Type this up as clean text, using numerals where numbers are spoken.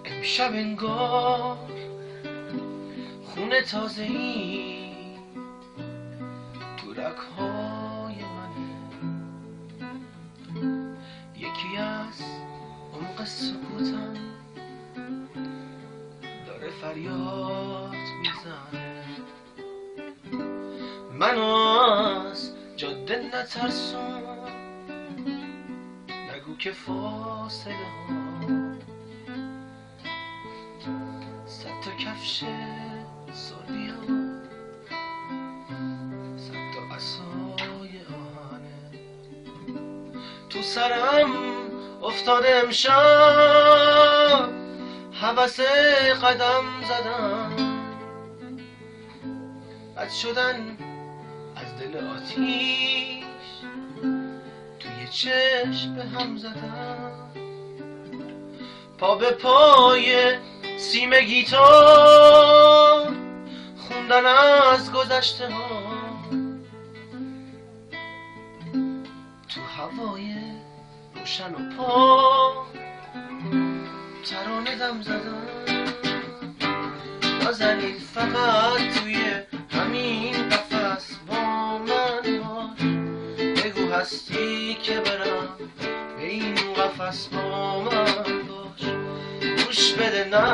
امشب انگار خونه تازه ای تو رگ‌های منه، یکی از عمق سکوتم داره فریاد میزنه. منو از جاده نترسون، نگو که فاصله ها صد تا کفش سربی ها، صد تا عصای آهنه تو سرم افتاده. امشب هوس قدم زدم، رد شدن از دل آتیش توی چشم به هم زدم. پا به پای سیم گیتار خوندن از گذشته ها، تو هوای روشن و پا ترانه دم زدم. نازنین فقط توی همین قفس با من باش، بگو هستی که برم به این قفس با من باش. گوش بده نه